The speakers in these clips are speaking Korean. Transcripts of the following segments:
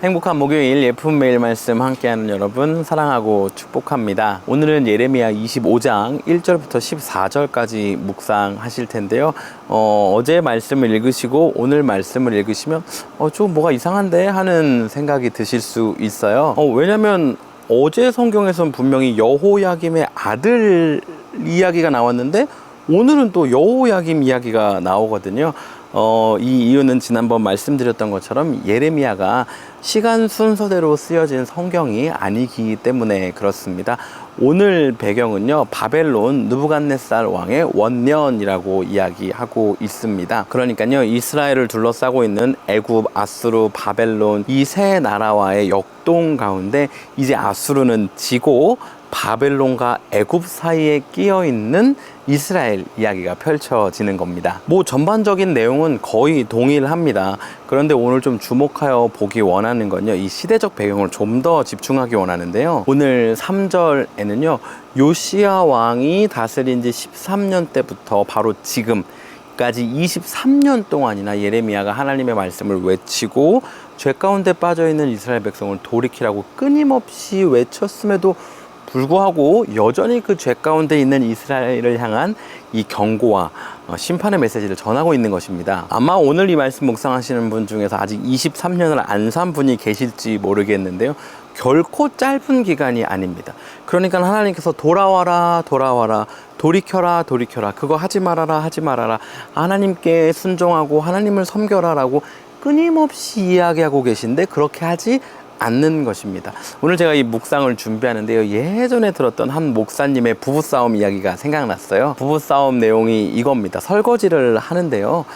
행복한 목요일 예쁜 매일 말씀 함께하는 여러분 사랑하고 축복합니다. 오늘은 예레미야 25장 1절부터 14절까지 묵상하실 텐데요. 어제 말씀을 읽으시고 오늘 말씀을 읽으시면 좀 뭐가 이상한데 하는 생각이 드실 수 있어요. 왜냐면 어제 성경에서는 분명히 여호야김의 아들 이야기가 나왔는데 오늘은 또 여호야김 이야기가 나오거든요. 이 이유는 지난번 말씀드렸던 것처럼 예레미야가 시간 순서대로 쓰여진 성경이 아니기 때문에 그렇습니다. 오늘 배경은요, 바벨론 느부갓네살 왕의 원년이라고 이야기하고 있습니다. 그러니까요, 이스라엘을 둘러싸고 있는 애굽, 아수르, 바벨론 이 세 나라와의 역동 가운데 이제 아수르는 지고 바벨론과 애굽 사이에 끼어 있는 이스라엘 이야기가 펼쳐지는 겁니다. 전반적인 내용은 거의 동일합니다. 그런데 오늘 좀 주목하여 보기 원하는 건요, 이 시대적 배경을 좀 더 집중하기 원하는데요. 오늘 3절에는요, 요시야 왕이 다스린 지 13년 때부터 바로 지금까지 23년 동안이나 예레미야가 하나님의 말씀을 외치고 죄 가운데 빠져있는 이스라엘 백성을 돌이키라고 끊임없이 외쳤음에도 불구하고 여전히 그 죄 가운데 있는 이스라엘을 향한 이 경고와 심판의 메시지를 전하고 있는 것입니다. 아마 오늘 이 말씀 묵상하시는 분 중에서 아직 23년을 안 산 분이 계실지 모르겠는데요, 결코 짧은 기간이 아닙니다. 그러니까 하나님께서 돌아와라 돌이켜라 그거 하지 말아라 하나님께 순종하고 하나님을 섬겨라 라고 끊임없이 이야기하고 계신데 그렇게 하지 않는 것입니다. 오늘 제가 이 묵상을 준비하는데요, 예전에 들었던 한 목사님의 부부싸움 이야기가 생각났어요. 부부싸움 내용이 이겁니다. 설거지를 하는데요,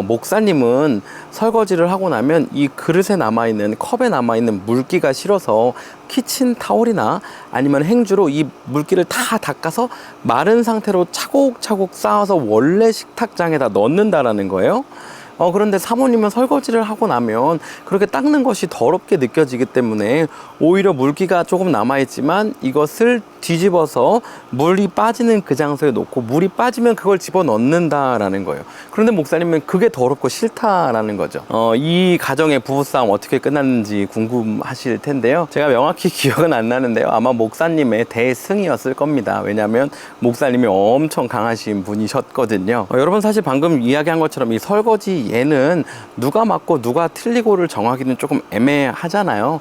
목사님은 설거지를 하고 나면 이 그릇에 남아있는, 컵에 남아있는 물기가 싫어서 키친타올이나 아니면 행주로 이 물기를 다 닦아서 마른 상태로 차곡차곡 쌓아서 원래 식탁장에다 넣는다라는 거예요. 그런데 사모님은 설거지를 하고 나면 그렇게 닦는 것이 더럽게 느껴지기 때문에 오히려 물기가 조금 남아있지만 이것을 뒤집어서 물이 빠지는 그 장소에 놓고 물이 빠지면 그걸 집어 넣는다라는 거예요. 그런데 목사님은 그게 더럽고 싫다라는 거죠. 이 가정의 부부싸움 어떻게 끝났는지 궁금하실 텐데요. 제가 명확히 기억은 안 나는데요, 아마 목사님의 대승이었을 겁니다. 왜냐하면 목사님이 엄청 강하신 분이셨거든요. 여러분, 사실 방금 이야기한 것처럼 이 설거지 얘는 누가 맞고 누가 틀리고를 정하기는 조금 애매하잖아요.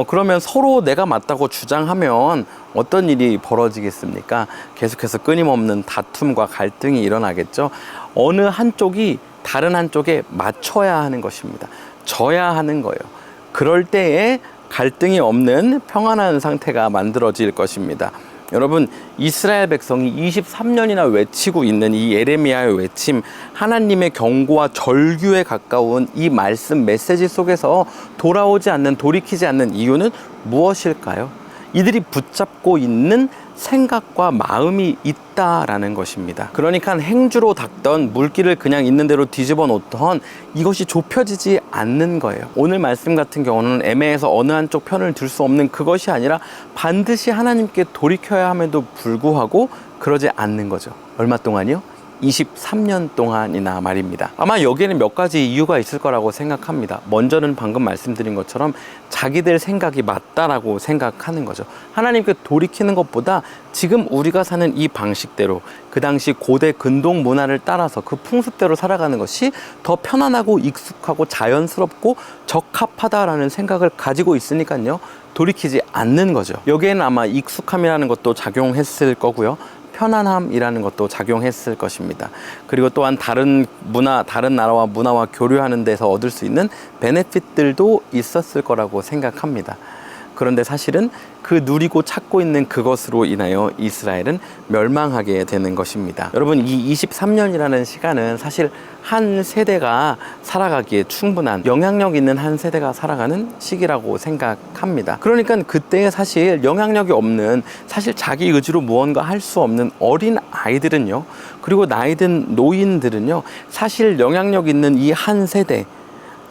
그러면 서로 내가 맞다고 주장하면 어떤 일이 벌어지겠습니까? 계속해서 끊임없는 다툼과 갈등이 일어나겠죠. 어느 한쪽이 다른 한쪽에 맞춰야 하는 것입니다. 져야 하는 거예요. 그럴 때에 갈등이 없는 평안한 상태가 만들어질 것입니다. 여러분, 이스라엘 백성이 23년이나 외치고 있는 이 예레미야의 외침, 하나님의 경고와 절규에 가까운 이 말씀 메시지 속에서 돌아오지 않는, 돌이키지 않는 이유는 무엇일까요? 이들이 붙잡고 있는 생각과 마음이 있다라는 것입니다. 그러니까 행주로 닦던, 물기를 그냥 있는 대로 뒤집어 놓던 이것이 좁혀지지 않는 거예요. 오늘 말씀 같은 경우는 애매해서 어느 한쪽 편을 들 수 없는 그것이 아니라 반드시 하나님께 돌이켜야 함에도 불구하고 그러지 않는 거죠. 얼마 동안이요? 23년 동안이나 말입니다. 아마 여기에는 몇 가지 이유가 있을 거라고 생각합니다. 먼저는 방금 말씀드린 것처럼 자기들 생각이 맞다라고 생각하는 거죠. 하나님께 돌이키는 것보다 지금 우리가 사는 이 방식대로, 그 당시 고대 근동 문화를 따라서 그 풍습대로 살아가는 것이 더 편안하고 익숙하고 자연스럽고 적합하다라는 생각을 가지고 있으니까요, 돌이키지 않는 거죠. 여기에는 아마 익숙함이라는 것도 작용했을 거고요, 편안함이라는 것도 작용했을 것입니다. 그리고 또한 다른 문화, 다른 나라와 문화와 교류하는 데서 얻을 수 있는 베네핏들도 있었을 거라고 생각합니다. 그런데 사실은 그 누리고 찾고 있는 그것으로 인하여 이스라엘은 멸망하게 되는 것입니다. 여러분, 이 23년이라는 시간은 사실 한 세대가 살아가기에 충분한, 영향력 있는 한 세대가 살아가는 시기라고 생각합니다. 그러니까 그때에 사실 영향력이 없는, 사실 자기 의지로 무언가 할 수 없는 어린 아이들은요, 그리고 나이든 노인들은요, 사실 영향력 있는 이 한 세대,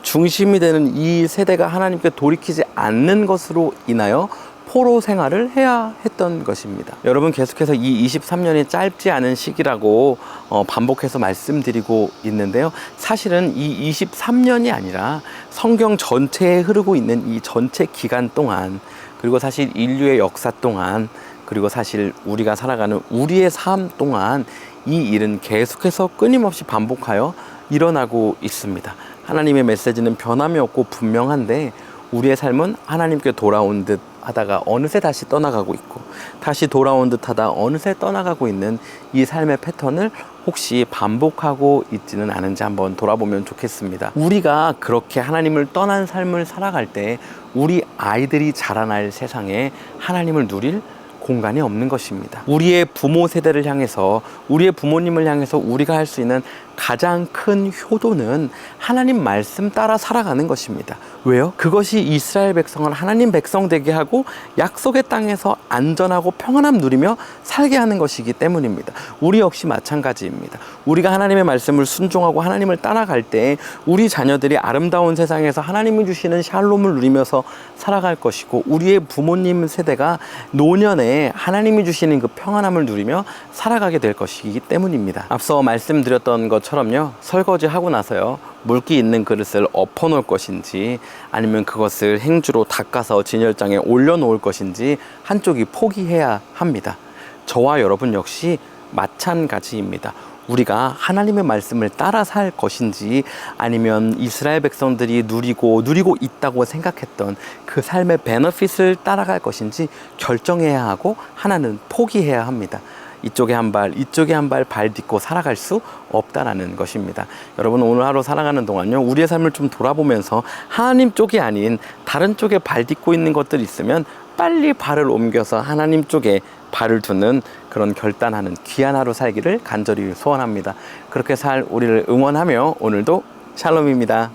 중심이 되는 이 세대가 하나님께 돌이키지 않는 것으로 인하여 포로 생활을 해야 했던 것입니다. 여러분, 계속해서 이 23년이 짧지 않은 시기라고 반복해서 말씀드리고 있는데요. 사실은 이 23년이 아니라 성경 전체에 흐르고 있는 이 전체 기간 동안, 그리고 사실 인류의 역사 동안, 그리고 사실 우리가 살아가는 우리의 삶 동안 이 일은 계속해서 끊임없이 반복하여 일어나고 있습니다. 하나님의 메시지는 변함이 없고 분명한데 우리의 삶은 하나님께 돌아온 듯 하다가 어느새 다시 떠나가고 있고, 다시 돌아온 듯 하다 어느새 떠나가고 있는 이 삶의 패턴을 혹시 반복하고 있지는 않은지 한번 돌아보면 좋겠습니다. 우리가 그렇게 하나님을 떠난 삶을 살아갈 때 우리 아이들이 자라날 세상에 하나님을 누릴 공간이 없는 것입니다. 우리의 부모 세대를 향해서, 우리의 부모님을 향해서 우리가 할 수 있는 가장 큰 효도는 하나님 말씀 따라 살아가는 것입니다. 왜요? 그것이 이스라엘 백성을 하나님 백성 되게 하고 약속의 땅에서 안전하고 평안함 누리며 살게 하는 것이기 때문입니다. 우리 역시 마찬가지입니다. 우리가 하나님의 말씀을 순종하고 하나님을 따라갈 때 우리 자녀들이 아름다운 세상에서 하나님이 주시는 샬롬을 누리면서 살아갈 것이고, 우리의 부모님 세대가 노년에 하나님이 주시는 그 평안함을 누리며 살아가게 될 것이기 때문입니다. 앞서 말씀드렸던 것처럼요, 설거지하고 나서요, 물기 있는 그릇을 엎어 놓을 것인지 아니면 그것을 행주로 닦아서 진열장에 올려놓을 것인지 한쪽이 포기해야 합니다. 저와 여러분 역시 마찬가지입니다. 우리가 하나님의 말씀을 따라 살 것인지 아니면 이스라엘 백성들이 누리고 있다고 생각했던 그 삶의 베너핏을 따라갈 것인지 결정해야 하고, 하나는 포기해야 합니다. 이쪽에 한 발, 이쪽에 한 발 딛고 살아갈 수 없다라는 것입니다. 여러분, 오늘 하루 살아가는 동안요, 우리의 삶을 좀 돌아보면서 하나님 쪽이 아닌 다른 쪽에 발 딛고 있는 것들이 있으면 빨리 발을 옮겨서 하나님 쪽에 발을 두는 그런 결단하는 귀한 하루 살기를 간절히 소원합니다. 그렇게 살 우리를 응원하며 오늘도 샬롬입니다.